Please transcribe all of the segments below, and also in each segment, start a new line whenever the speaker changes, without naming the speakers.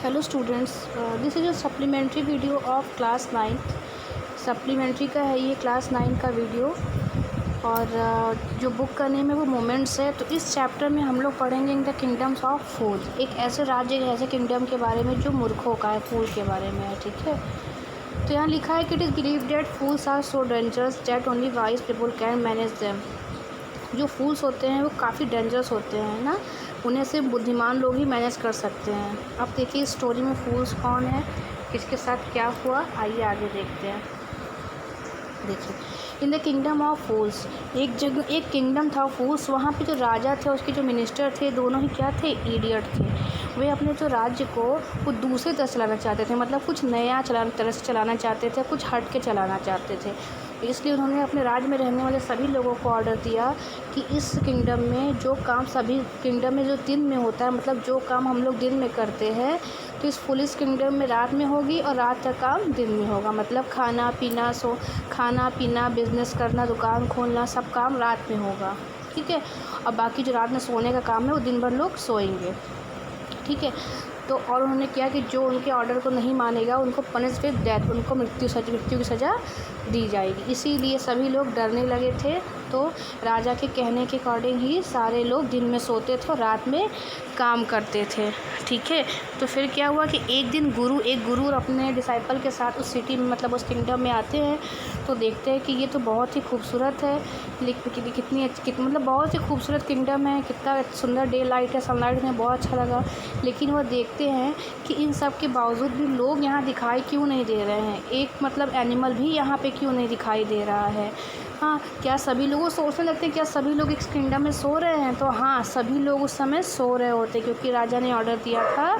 Hello students, this is a supplementary video of class 9। Supplementary का है ये class 9 का वीडियो। और जो बुक का नेम है वो मोमेंट्स है। तो इस चैप्टर में हम लोग पढ़ेंगे इन द किंगडम्स ऑफ फूल, एक ऐसे राज्य, एक ऐसे किंगडम के बारे में जो मूर्खों का है, फूल के बारे में है। ठीक है, तो यहाँ लिखा है कि it is believe that fools are so dangerous that only wise people can manage them. जो फूल्स होते हैं वो काफ़ी डेंजरस होते हैं ना, उन्हें सिर्फ बुद्धिमान लोग ही मैनेज कर सकते हैं। अब देखिए इस स्टोरी में फूल्स कौन है, किसके साथ क्या हुआ, आइए आगे देखते हैं। देखिए, इन द किंगडम ऑफ फूल्स, एक जगह एक किंगडम था फूल्स। वहाँ पे जो राजा थे, उसके जो मिनिस्टर थे, दोनों ही क्या थे, इडियट थे। वे अपने जो राज्य को वो दूसरी तरह चलाना चाहते थे, मतलब कुछ नया तरह से चलाना चाहते थे, कुछ हट के चलाना चाहते थे। इसलिए उन्होंने अपने राज्य में रहने वाले सभी लोगों को ऑर्डर दिया कि इस किंगडम में जो काम सभी किंगडम में जो दिन में होता है, मतलब जो काम हम लोग दिन में करते हैं, तो इस फुलिस किंगडम में रात में होगी और रात का काम दिन में होगा। मतलब खाना पीना, बिजनेस करना, दुकान खोलना, सब काम रात में होगा। ठीक है, और बाकी जो रात में सोने का काम है वो दिन भर लोग सोएंगे। ठीक है, तो और उन्होंने किया कि जो उनके ऑर्डर को नहीं मानेगा उनको पनिश विद डेथ, उनको मृत्यु की सज़ा दी जाएगी। इसीलिए सभी लोग डरने लगे थे। तो राजा के कहने के अकॉर्डिंग ही सारे लोग दिन में सोते थे और रात में काम करते थे। ठीक है, तो फिर क्या हुआ कि एक दिन एक गुरु और अपने डिसाइपल के साथ उस सिटी में, मतलब उस किंगडम में आते हैं। तो देखते हैं कि ये तो बहुत ही खूबसूरत है, मतलब बहुत ही खूबसूरत किंगडम है, कितना सुंदर डे लाइट है, सनलाइट में बहुत अच्छा लगा। लेकिन वह देखते हैं कि इन सब के बावजूद भी लोग यहाँ दिखाई क्यों नहीं दे रहे हैं, एक मतलब एनिमल भी यहाँ पे क्यों नहीं दिखाई दे रहा है। हाँ, क्या सभी लोग सोचने लगते हैं क्या सभी लोग इस किंगडम में सो रहे हैं? तो हाँ, सभी लोग उस समय सो रहे होते, क्योंकि राजा ने ऑर्डर दिया था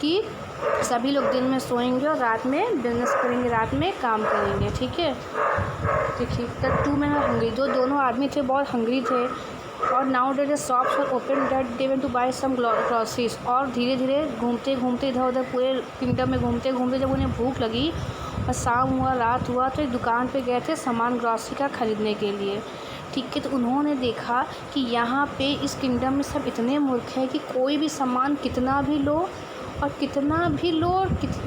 कि सभी लोग दिन में सोएंगे और रात में बिजनेस करेंगे, रात में काम करेंगे। ठीक है, देखिए the two man are hungry, जो दोनों आदमी थे बहुत हंग्री थे। और now that shops were open that they went to buy some groceries. और धीरे धीरे घूमते घूमते इधर उधर पूरे किंगडम में घूमते घूमते जब उन्हें भूख लगी और शाम हुआ, रात हुआ, तो एक दुकान पे गए थे सामान ग्रॉसरी का ख़रीदने के लिए। ठीक है, तो उन्होंने देखा कि यहाँ पे इस किंगडम में सब इतने मूर्ख हैं कि कोई भी सामान कितना भी लो और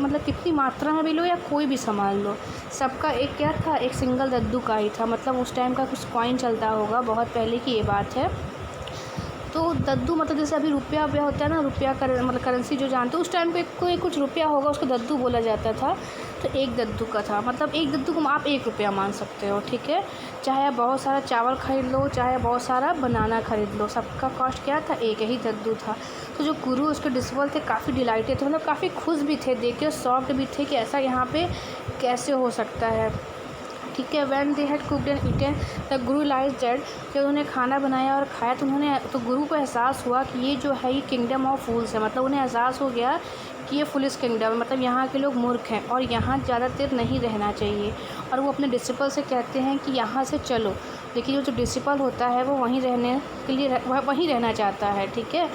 मतलब कितनी मात्रा में भी लो या कोई भी सामान लो, सबका एक क्या था, एक सिंगल दद्दू का ही था। मतलब उस टाइम का कुछ कॉइन चलता होगा, बहुत पहले की ये बात है। तो दद्दू मतलब जैसे अभी रुपया होता है ना, मतलब करेंसी जो जानते हो, उस टाइम पे कोई कुछ रुपया होगा उसको दद्दू बोला जाता था। तो एक दद्दू का था, मतलब एक दद्दू को आप 1 रुपया मान सकते हो। ठीक है, चाहे आप बहुत सारा चावल खरीद लो, चाहे बहुत सारा बनाना खरीद लो, सबका कॉस्ट क्या था, एक ही दद्दू था। तो जो गुरु उसके डिसिपल थे काफ़ी डिलाइटेड थे, मतलब काफ़ी खुश भी थे, देख के शॉक्ड भी थे कि ऐसा यहाँ पे कैसे हो सकता है। ठीक है, when they had cooked and eaten the guru lies dead, जब उन्होंने खाना बनाया और खाया तो गुरु को एहसास हुआ कि ये जो है ये किंगडम ऑफ फूल्स है। मतलब उन्हें एहसास हो गया कि ये फुलिस किंगडम है, मतलब यहाँ के लोग मूर्ख हैं और यहाँ ज़्यादा देर नहीं रहना चाहिए। और वो अपने डिसिपल से कहते हैं कि यहाँ से चलो, लेकिन जो डिसिपल होता है वो वहीं रहने के लिए वहीं रहना चाहता है। ठीक है,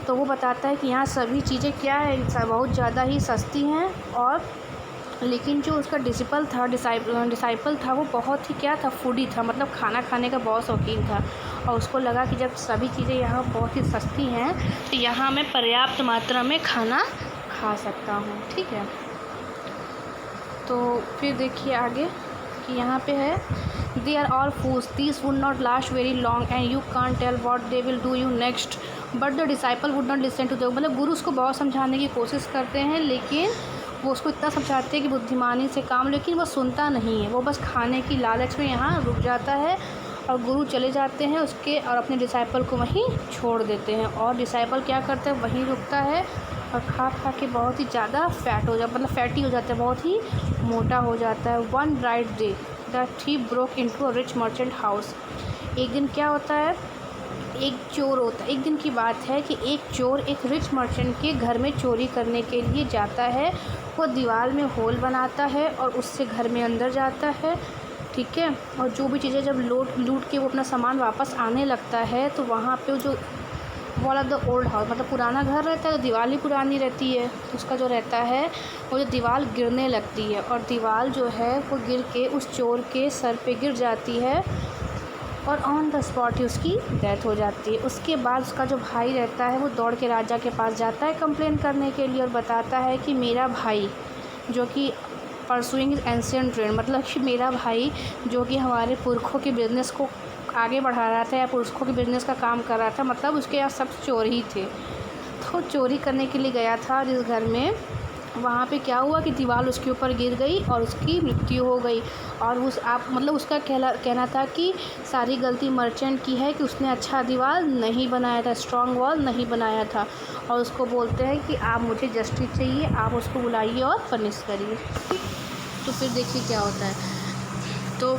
तो वो बताता है कि यहाँ सभी चीज़ें क्या है, बहुत ज़्यादा ही सस्ती हैं। और लेकिन जो उसका डिसाइपल था वो बहुत ही क्या था, फूडी था, मतलब खाना खाने का बहुत शौकीन था। और उसको लगा कि जब सभी चीज़ें यहाँ बहुत ही सस्ती हैं तो यहाँ मैं पर्याप्त मात्रा में खाना खा सकता हूँ। ठीक है, तो फिर देखिए आगे कि यहाँ पे है, they are all fools, this would not last very long and you can't tell what they will do you next, but the disciple would not listen to them. मतलब गुरु उसको बहुत समझाने की कोशिश करते हैं, लेकिन वो उसको इतना समझाते हैं कि बुद्धिमानी से काम, लेकिन वो सुनता नहीं है। वो बस खाने की लालच में यहाँ रुक जाता है और गुरु चले जाते हैं उसके और अपने डिसाइपल को वहीं छोड़ देते हैं। और डिसाइपल क्या करता है, वहीं रुकता है और खा के बहुत ही ज़्यादा फैटी हो जाता है, बहुत ही मोटा हो जाता है। One bright day the thief broke into a rich merchant house. एक दिन क्या होता है, एक दिन की बात है कि एक चोर एक रिच मर्चेंट के घर में चोरी करने के लिए जाता है। वो दीवार में होल बनाता है और उससे घर में अंदर जाता है। ठीक है, और जो भी चीज़ें जब लूट के वो अपना सामान वापस आने लगता है तो वहाँ पे जो wall of the old house, मतलब पुराना घर रहता है तो दीवार ही पुरानी रहती है, तो उसका जो रहता है वो जो दीवार गिरने लगती है और दीवार जो है वो गिर के उस चोर के सर पे गिर जाती है। और ऑन द स्पॉट ही उसकी डेथ हो जाती है। उसके बाद उसका जो भाई रहता है वो दौड़ के राजा के पास जाता है कंप्लेन करने के लिए और बताता है कि मेरा भाई जो कि परसुइंग एंशिएंट ट्रेड, मतलब कि मेरा भाई जो कि हमारे पुरखों के बिज़नेस को आगे बढ़ा रहा था या पुरखों के बिज़नेस का काम कर रहा था, मतलब उसके यहाँ सब चोर ही थे। तो चोरी करने के लिए गया था जिस घर में, वहाँ पे क्या हुआ कि दीवार उसके ऊपर गिर गई और उसकी मृत्यु हो गई। और मतलब उसका कहना था कि सारी गलती मर्चेंट की है कि उसने अच्छा दीवार नहीं बनाया था, स्ट्रॉन्ग वॉल नहीं बनाया था। और उसको बोलते हैं कि आप मुझे जस्टिस चाहिए, आप उसको बुलाइए और पनिश करिए। तो फिर देखिए क्या होता है। तो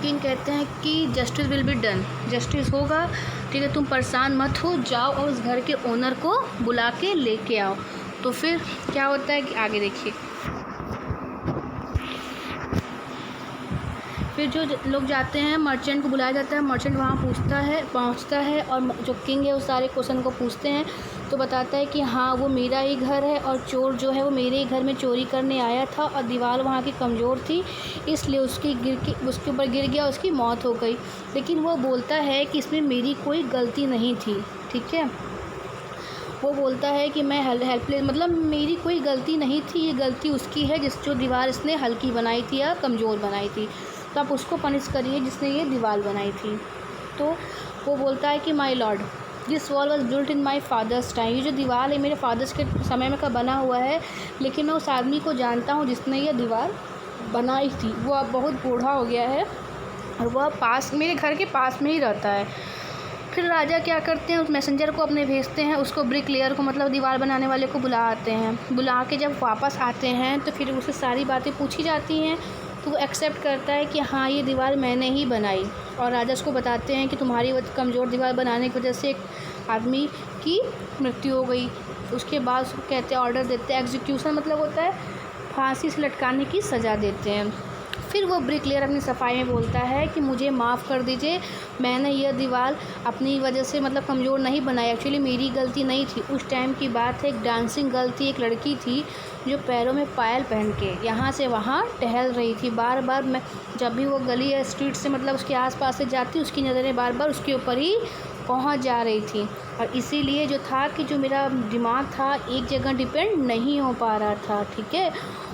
किंग कहते हैं कि justice will be done, justice होगा, ठीक है, तुम परेशान मत हो, जाओ और उस घर के ओनर को बुला के लेके आओ। तो फिर क्या होता है कि आगे देखिए। फिर जो लोग जाते हैं, मर्चेंट को बुलाया जाता है, मर्चेंट वहाँ पहुँचता है और जो किंग है उस सारे क्वेश्चन को पूछते हैं तो बताता है कि हाँ वो मेरा ही घर है और चोर जो है वो मेरे ही घर में चोरी करने आया था और दीवार वहाँ की कमज़ोर थी इसलिए उसके ऊपर गिर गया, उसकी मौत हो गई। लेकिन वो बोलता है कि इसमें मेरी कोई गलती नहीं थी, ठीक है। वो बोलता है कि मैं हेल्पलेस, मतलब मेरी कोई गलती नहीं थी, ये गलती उसकी है जो दीवार इसने हल्की बनाई थी या कमज़ोर बनाई थी, तो आप उसको पनिश करिए जिसने ये दीवार बनाई थी। तो वो बोलता है कि my Lord, this wall was built in my father's time, ये जो दीवार है मेरे फादर्स के समय में का बना हुआ है, लेकिन मैं उस आदमी को जानता हूँ जिसने ये दीवार बनाई थी। वो अब बहुत बूढ़ा हो गया है और वह मेरे घर के पास में ही रहता है। फिर राजा क्या करते हैं, उस मैसेंजर को अपने भेजते हैं, उसको ब्रिक लेयर को, मतलब दीवार बनाने वाले को बुला के जब वापस आते हैं तो फिर उसे सारी बातें पूछी जाती हैं तो वो एक्सेप्ट करता है कि हाँ ये दीवार मैंने ही बनाई। और राजा उसको बताते हैं कि तुम्हारी वो कमज़ोर दीवार बनाने की वजह से एक आदमी की मृत्यु हो गई। उसके बाद उसको कहते हैं, ऑर्डर देते हैं, एग्जीक्यूशन मतलब होता है फांसी से लटकाने की सज़ा देते हैं। फिर वो ब्रिक लेयर अपनी सफाई में बोलता है कि मुझे माफ़ कर दीजिए, मैंने यह दीवार अपनी वजह से मतलब कमज़ोर नहीं बनाई, एक्चुअली मेरी गलती नहीं थी। उस टाइम की बात है, एक डांसिंग गर्ल थी, एक लड़की थी जो पैरों में पायल पहन के यहाँ से वहाँ टहल रही थी। बार बार मैं जब भी वो गली या स्ट्रीट से मतलब उसके आसपास से जाती, उसकी नज़रें बार बार उसके ऊपर ही पहुँच जा रही थी। और इसीलिए जो था कि जो मेरा दिमाग था एक जगह डिपेंड नहीं हो पा रहा था, ठीक है,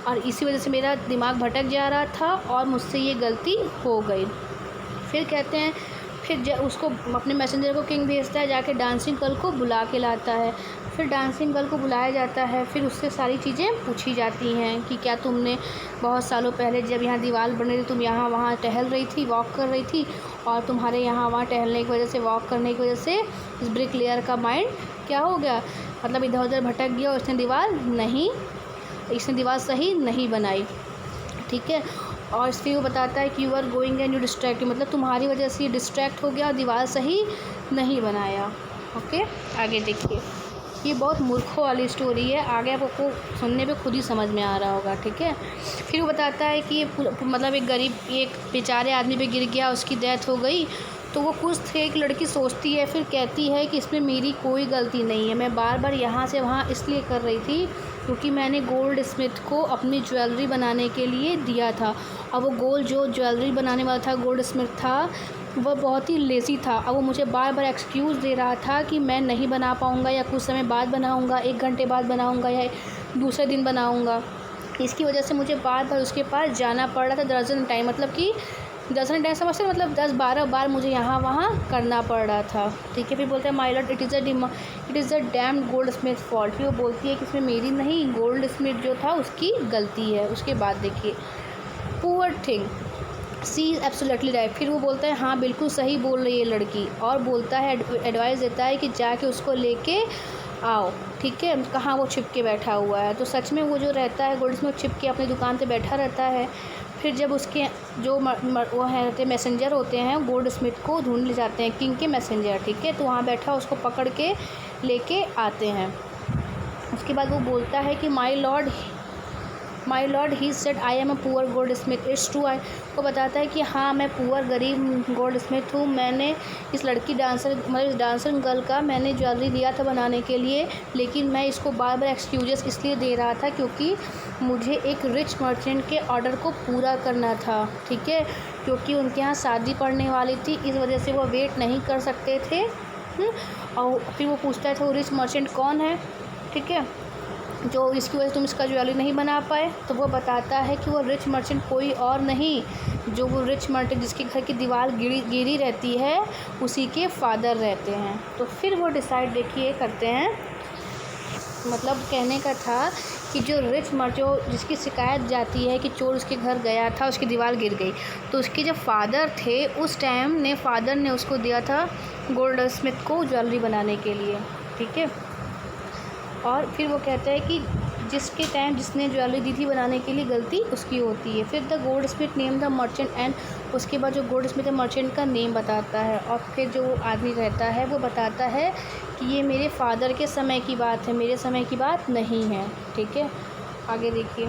और इसी वजह से मेरा दिमाग भटक जा रहा था और मुझसे ये गलती हो गई। फिर कहते हैं, फिर उसको अपने मैसेंजर को किंग भेजता है, जाके डांसिंग गर्ल को बुला के लाता है। फिर डांसिंग गर्ल को बुलाया जाता है, फिर उससे सारी चीज़ें पूछी जाती हैं कि क्या तुमने बहुत सालों पहले जब यहाँ दीवार बन रही थी तुम यहाँ वहाँ टहल रही थी, वॉक कर रही थी, और तुम्हारे यहाँ वहाँ टहलने की वजह से, वॉक करने की वजह से इस ब्रिक लेयर का माइंड क्या हो गया, मतलब इधर उधर भटक गया और इसने दीवार सही नहीं बनाई, ठीक है। और फिर वो बताता है कि you are going and you distract, मतलब तुम्हारी वजह से ये डिस्ट्रैक्ट हो गया और दीवार सही नहीं बनाया। ओके, आगे देखिए, ये बहुत मूर्खों वाली स्टोरी है, आगे आपको सुनने पे खुद ही समझ में आ रहा होगा, ठीक है। फिर वो बताता है कि ये मतलब एक बेचारे आदमी पे गिर गया, उसकी डेथ हो गई, तो वो कुछ थे, एक लड़की सोचती है, फिर कहती है कि इसमें मेरी कोई गलती नहीं है, मैं बार बार यहाँ से वहाँ इसलिए कर रही थी क्योंकि मैंने गोल्ड स्मिथ को अपनी ज्वेलरी बनाने के लिए दिया था। अब वो जो ज्वेलरी बनाने वाला था, गोल्ड स्मिथ था, वह बहुत ही लेज़ी था। अब वो मुझे बार बार एक्सक्यूज़ दे रहा था कि मैं नहीं बना पाऊँगा या कुछ समय बाद बनाऊँगा, 1 घंटे बाद बनाऊँगा या दूसरे दिन बनाऊँगा। इसकी वजह से मुझे बार बार उसके पास जाना पड़ रहा था, दर्जन टाइम, मतलब कि दर्जन टाइम समझते, मतलब 10-12 बार मुझे यहाँ वहाँ करना पड़ रहा था, ठीक है। फिर बोलते हैं, my lord, it is a damned goldsmith fault. फिर वो बोलती है कि इसमें मेरी नहीं, गोल्ड स्मिथ जो था उसकी गलती है। उसके बाद देखिए, poor thing, she is absolutely right. फिर वो बोलता है, हाँ बिल्कुल सही बोल रही है लड़की, और बोलता है, एडवाइस देता है कि जाके उसको लेके आओ, ठीक है। कहाँ वो छिप के बैठा हुआ है, तो सच में वो जो रहता है गोल्ड स्मिथ छिप के अपनी दुकान पे बैठा रहता है। फिर जब उसके जो वो हैं मैसेंजर होते हैं, गोल्ड स्मिथ को ढूंढ ले जाते हैं, किंग के मैसेंजर, ठीक है, तो वहाँ बैठा उसको पकड़ के लेके आते हैं। उसके बाद वो बोलता है कि my lord my lord he said I am a poor goldsmith it's true. आई को बताता है कि हाँ मैं पुअर गरीब गोल्ड स्मिथ हूँ। मैंने इस लड़की डांसर मतलब इस डांसर गर्ल का मैंने ज्वेलरी लिया था बनाने के लिए, लेकिन मैं इसको बार बार एक्सक्यूजेस इसलिए दे रहा था क्योंकि मुझे एक रिच मर्चेंट के ऑर्डर को पूरा करना था, ठीक है, क्योंकि उनके यहाँ शादी पड़ने वाली थी, इस वजह से वो वेट नहीं कर सकते थे। और फिर वो पूछता है वो रिच मर्चेंट कौन है, ठीक है, जो इसकी वजह से तुम इसका ज्वेलरी नहीं बना पाए। तो वो बताता है कि वो रिच मर्चेंट कोई और नहीं, जो वो रिच मर्चेंट जिसके घर की दीवार गिरी रहती है उसी के फादर रहते हैं। तो फिर वो डिसाइड देखिए करते हैं, मतलब कहने का था कि जो रिच मर्चेंट जिसकी शिकायत जाती है कि चोर उसके घर गया था, उसकी दीवार गिर गई, तो उसके जब फादर थे उस टाइम ने फादर ने उसको दिया था गोल्ड स्मिथ को ज्वेलरी बनाने के लिए, ठीक है। और फिर वो कहता है कि जिसके टाइम जिसने ज्वेलरी दी थी बनाने के लिए गलती उसकी होती है। फिर the gold Smith name the merchant and उसके बाद जो गोल्ड स्मिथ मर्चेंट का नेम बताता है, और फिर जो आदमी रहता है वो बताता है कि ये मेरे फादर के समय की बात है, मेरे समय की बात नहीं है, ठीक है। आगे देखिए,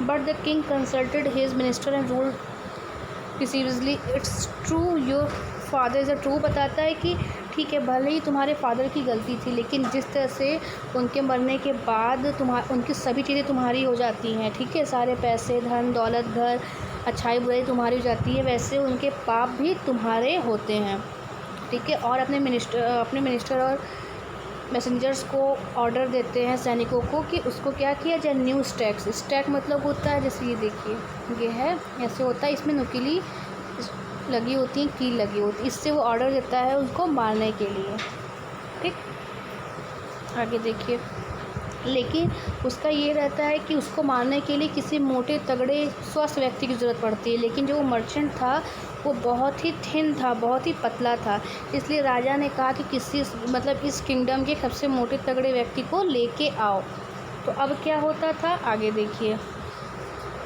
but the king consulted his minister and rule decisively it's true your father is a true. बताता है कि ठीक है, भले ही तुम्हारे फादर की गलती थी, लेकिन जिस तरह से उनके मरने के बाद उनकी सभी चीज़ें तुम्हारी हो जाती हैं, ठीक है, सारे पैसे धन दौलत घर अच्छाई बुराई तुम्हारी हो जाती है, वैसे उनके पाप भी तुम्हारे होते हैं, ठीक है। और अपने मिनिस्टर और मैसेंजर्स को ऑर्डर देते हैं सैनिकों को कि उसको क्या किया जाए, न्यू स्टैक्स। स्टैक मतलब होता है जैसे ये देखिए ये है, ऐसे होता है, इसमें नुकीली लगी होती है, कील लगी होती है, इससे वो ऑर्डर देता है उसको मारने के लिए, ठीक। आगे देखिए, लेकिन उसका ये रहता है कि उसको मारने के लिए किसी मोटे तगड़े स्वस्थ व्यक्ति की ज़रूरत पड़ती है, लेकिन जो वो मर्चेंट था वो बहुत ही थिन था, बहुत ही पतला था, इसलिए राजा ने कहा कि किसी मतलब इस किंगडम के सबसे मोटे तगड़े व्यक्ति को लेके आओ। तो अब क्या होता था आगे देखिए,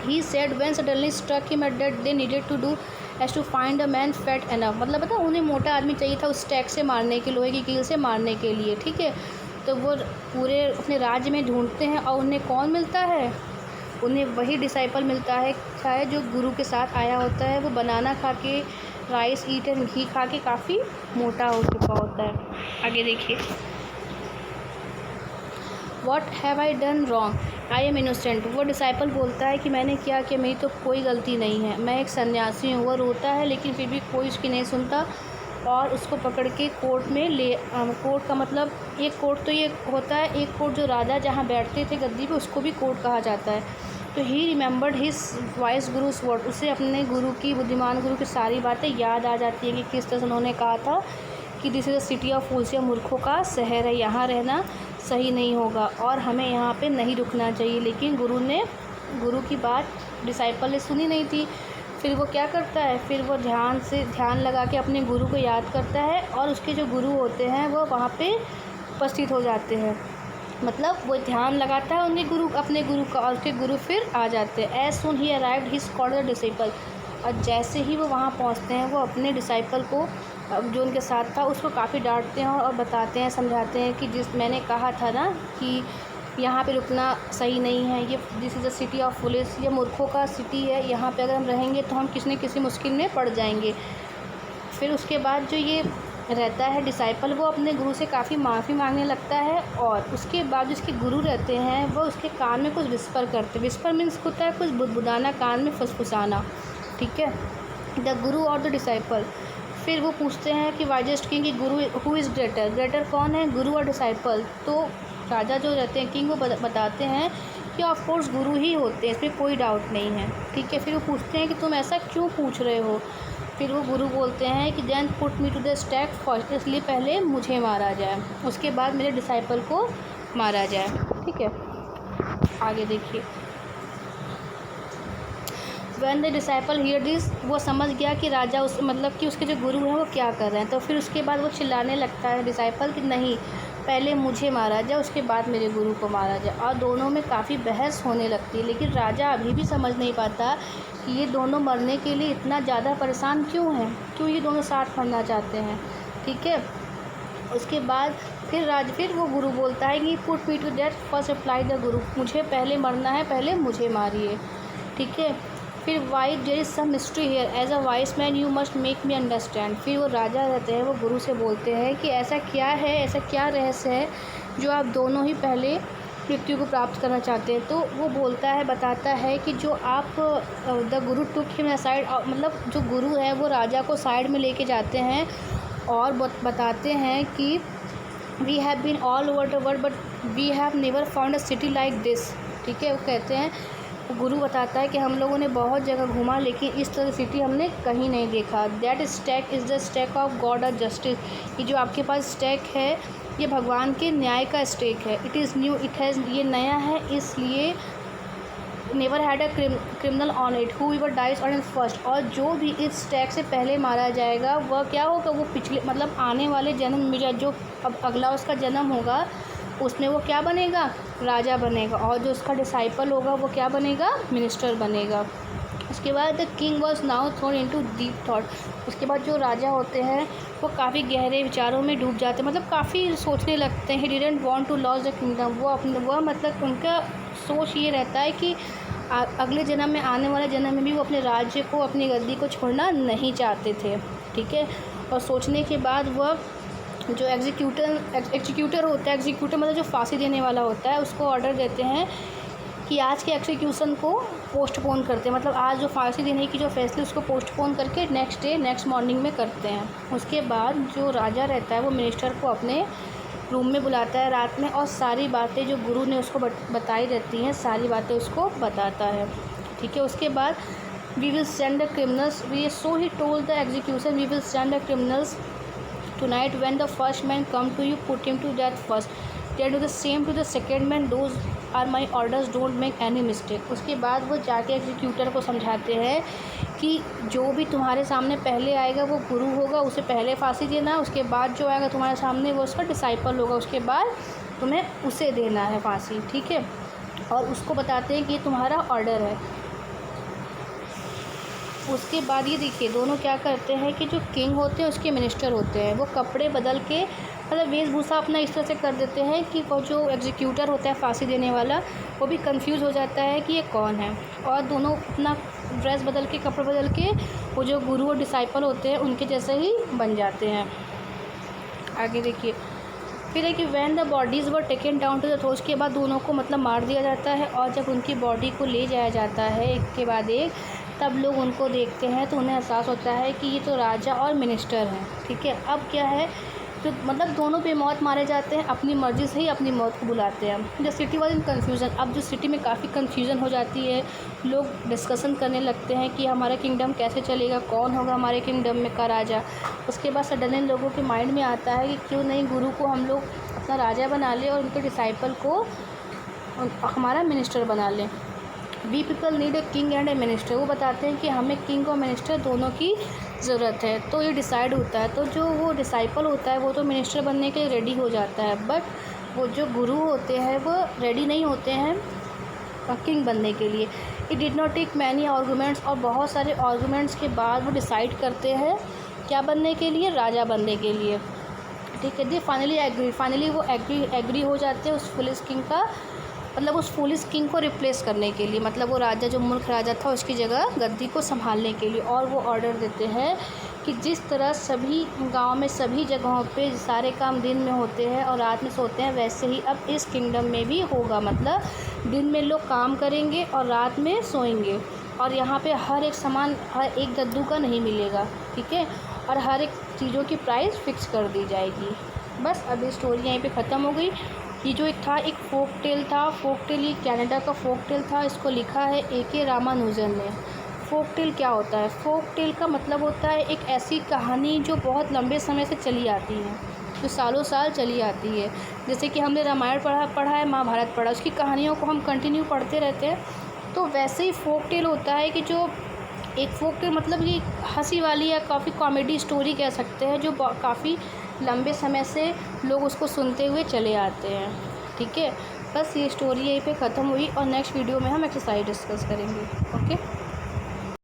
he said when suddenly struck him at that they needed to do as to find a man fat enough. मतलब पता उन्हें मोटा आदमी चाहिए था उस स्टैक से मारने के, लोहे की कील से मारने के लिए, ठीक है। तो वो पूरे अपने राज्य में ढूंढते हैं और उन्हें कौन मिलता है, उन्हें वही डिसाइपल मिलता है जो गुरु के साथ आया होता है। वो बनाना खा के, राइस ईट एंड घी खा के काफ़ी मोटा हो चुका होता है। आगे देखिए, what have I done wrong I am innocent. वो डिसाइपल बोलता है कि मैंने क्या किया, मेरी तो कोई गलती नहीं है, मैं एक सन्यासी हूँ। वो रोता है लेकिन फिर भी कोई उसकी नहीं सुनता और उसको पकड़ के कोर्ट में ले कोर्ट का मतलब एक कोर्ट तो ये होता है, एक कोर्ट जो राजा जहाँ बैठते थे गद्दी पे उसको भी कोर्ट कहा जाता है। तो he remembered his wise guru's word, उसे अपने गुरु की, बुद्धिमान गुरु की सारी बातें याद आ जाती हैं कि किस तरह से उन्होंने कहा था कि this is a city of fools, या मूर्खों का शहर है, यहाँ रहना सही नहीं होगा और हमें यहाँ पे नहीं रुकना चाहिए। लेकिन गुरु की बात डिसाइपल ने सुनी नहीं थी। फिर वो क्या करता है, फिर वो ध्यान लगा के अपने गुरु को याद करता है और उसके जो गुरु होते हैं वो वहाँ पे उपस्थित हो जाते हैं। मतलब वो ध्यान लगाता है अपने गुरु का और उसके गुरु फिर आ जाते हैं। As soon he arrived he called the disciple, और जैसे ही वो वहाँ पहुँचते हैं वो अपने डिसाइपल को जो उनके साथ था उसको काफ़ी डांटते हैं और बताते हैं, समझाते हैं कि मैंने कहा था ना कि यहाँ पे रुकना सही नहीं है, ये this is a city of fools, ये मूर्खों का सिटी है, यहाँ पे अगर हम रहेंगे तो हम किसी न किसी मुश्किल में पड़ जाएंगे। फिर उसके बाद जो ये रहता है डिसाइपल वो अपने गुरु से काफ़ी माफ़ी मांगने लगता है और उसके बाद जिसके गुरु रहते हैं वो उसके कान में कुछ विस्पर करते हैं। विस्पर मीन्स होता है कुछ बुदबुदाना, कान में फुसफुसाना, ठीक है। द गुरु और द डिसाइपल, फिर वो पूछते हैं कि वाइजेस्ट किंग की गुरु हु इज़ ग्रेटर कौन है, गुरु और डिसाइपल। तो राजा जो रहते हैं किंग वो बताते हैं कि ऑफ कोर्स गुरु ही होते हैं, इसमें कोई डाउट नहीं है, ठीक है। फिर वो पूछते हैं कि तुम ऐसा क्यों पूछ रहे हो। फिर वो गुरु बोलते हैं कि then put me to the stake first, इसलिए पहले मुझे मारा जाए, उसके बाद मेरे डिसाइपल को मारा जाए, ठीक है। आगे देखिए, when the disciple here this, वो समझ गया कि राजा मतलब कि उसके जो गुरु हैं वो क्या कर रहे हैं। तो फिर उसके बाद वो चिल्लाने लगता है डिसाइपल कि नहीं, पहले मुझे मारा जाए उसके बाद मेरे गुरु को मारा जाए। और दोनों में काफ़ी बहस होने लगती है, लेकिन राजा अभी भी समझ नहीं पाता कि ये दोनों मरने के लिए इतना ज़्यादा परेशान क्यों हैं, क्यों ये दोनों साथ मरना चाहते हैं, ठीक है। उसके बाद फिर वो गुरु बोलता है कि put me to death first reply the guru, मुझे पहले मरना है, पहले मुझे मारिए। ठीक है। फिर why there is some mystery here as a wise man you must make me understand. फिर वो राजा रहते हैं, वो गुरु से बोलते हैं कि ऐसा क्या है, ऐसा क्या रहस्य है जो आप दोनों ही पहले मृत्यु को प्राप्त करना चाहते हैं। तो वो बोलता है, बताता है कि जो आप the Guru took him aside, मतलब जो गुरु है वो राजा को साइड में लेके जाते हैं और बताते हैं कि we have been all over the world but we have never found a city like this. ठीक है। वो कहते हैं, गुरु बताता है कि हम लोगों ने बहुत जगह घूमा लेकिन इस तरह सिटी हमने कहीं नहीं देखा। That stack is the stack of God of justice. ये जो आपके पास स्टैक है ये भगवान के न्याय का स्टैक है। It is new, it has, ये नया है, इसलिए never had a criminal on it who ever dies on it first. और जो भी इस स्टैक से पहले मारा जाएगा वह क्या होगा, वो पिछले मतलब आने वाले जन्म में जो अब अगला उसका जन्म होगा उसमें वो क्या बनेगा, राजा बनेगा। और जो उसका डिसाइपल होगा वो क्या बनेगा, मिनिस्टर बनेगा। उसके बाद the king was now throne into deep thought. उसके बाद जो राजा होते हैं वो काफ़ी गहरे विचारों में डूब जाते हैं, मतलब काफ़ी सोचने लगते हैं। He didn't want to lose the kingdom. वह मतलब उनका सोच ये रहता है कि अगले जन्म में, आने वाले जन्म में भी वो अपने राज्य को, अपनी गद्दी को छोड़ना नहीं चाहते थे। ठीक है। और सोचने के बाद वह जो एग्जीक्यूटर होता है, एग्जीक्यूटर मतलब जो फांसी देने वाला होता है, उसको ऑर्डर देते हैं कि आज के एग्जीक्यूशन को पोस्टपोन करते हैं, मतलब आज जो फांसी देने की जो फैसले उसको पोस्टपोन करके नेक्स्ट डे, नेक्स्ट मॉर्निंग में करते हैं। उसके बाद जो राजा रहता है वो मिनिस्टर को अपने रूम में बुलाता है रात में और सारी बातें जो गुरु ने उसको बताई रहती हैं, सारी बातें उसको बताता है। ठीक है। उसके बाद we will send the criminals, we so he told the execution, we will send the criminals tonight when the first man come to you put him to death first, then do the same to the second man, those are my orders, don't make any mistake। उसके बाद वो जाके executor को समझाते हैं कि जो भी तुम्हारे सामने पहले आएगा वो गुरु होगा, उसे पहले फांसी देना, उसके बाद जो आएगा तुम्हारे सामने वो उसका डिसाइपल होगा, उसके बाद तुम्हें उसे देना है फांसी। ठीक है। और उसको बताते हैं कि ये तुम्हारा ऑर्डर है। उसके बाद ये देखिए दोनों क्या करते हैं कि जो किंग होते हैं उसके मिनिस्टर होते हैं, वो कपड़े बदल के मतलब वेशभूषा अपना इस तरह से कर देते हैं कि वो जो एग्जीक्यूटर होता है फांसी देने वाला वो भी कंफ्यूज हो जाता है कि ये कौन है। और दोनों अपना ड्रेस बदल के, कपड़े बदल के वो जो गुरु और डिसाइपल होते हैं उनके जैसे ही बन जाते हैं। आगे देखिए फिर है कि when the bodies were taken down to the throne. उसके बाद दोनों को मतलब मार दिया जाता है और जब उनकी बॉडी को ले जाया जाता है एक के बाद एक, तब लोग उनको देखते हैं तो उन्हें एहसास होता है कि ये तो राजा और मिनिस्टर हैं। ठीक है। अब क्या है, तो मतलब दोनों बेमौत मारे जाते हैं, अपनी मर्ज़ी से ही अपनी मौत को बुलाते हैं। The city was in confusion. अब जो सिटी में काफ़ी कन्फ्यूज़न हो जाती है, लोग डिस्कशन करने लगते हैं कि हमारा किंगडम कैसे चलेगा, कौन होगा हमारे किंगडम में का राजा। उसके बाद सडनली लोगों के माइंड में आता है कि क्यों नहीं गुरु को हम लोग अपना राजा बना लें और उनके डिसाइपल को हमारा मिनिस्टर बना लें। We people need a king and a minister. वो बताते हैं कि हमें किंग और मिनिस्टर दोनों की ज़रूरत है। तो ये डिसाइड होता है। तो जो वो डिसाइपल होता है वो तो मिनिस्टर बनने के लिए रेडी हो जाता है, बट वो जो गुरु होते हैं वो रेडी नहीं होते हैं किंग बनने के लिए। It did not take many arguments. और बहुत सारे आर्गूमेंट्स के बाद वो डिसाइड करते हैं क्या बनने के लिए, राजा बनने के लिए। ठीक है। दे फाइनली वो एग्री हो जाते हैं उस फुलिश किंग का, मतलब उस फुलिश किंग को रिप्लेस करने के लिए, मतलब वो राजा जो मूर्ख राजा था उसकी जगह गद्दी को संभालने के लिए। और वो ऑर्डर देते हैं कि जिस तरह सभी गांव में सभी जगहों पे सारे काम दिन में होते हैं और रात में सोते हैं, वैसे ही अब इस किंगडम में भी होगा। मतलब दिन में लोग काम करेंगे और रात में सोएंगे। और यहाँ पे हर एक सामान हर एक गद्दू का नहीं मिलेगा। ठीक है। और हर एक चीज़ों की प्राइस फिक्स कर दी जाएगी। बस अब ये स्टोरी यहीं पे ख़त्म हो गई। ये जो एक था, एक फोक टेल था। फोक टेल ये कनाडा का फोक टेल था। इसको लिखा है A.K. रामानुजन ने। फोक टेल क्या होता है? फोक टेल का मतलब होता है एक ऐसी कहानी जो बहुत लंबे समय से चली आती है, जो सालों साल चली आती है। जैसे कि हमने रामायण पढ़ा है, महाभारत पढ़ा, उसकी कहानियों को हम कंटिन्यू पढ़ते रहते हैं। तो वैसे ही फोक टेल होता है कि जो एक फोक टेल मतलब ये हंसी वाली या काफ़ी कॉमेडी स्टोरी कह सकते हैं, जो काफ़ी लंबे समय से लोग उसको सुनते हुए चले आते हैं। ठीक है। बस ये स्टोरी यहीं पे ख़त्म हुई और नेक्स्ट वीडियो में हम एक्सरसाइज डिस्कस करेंगे। ओके।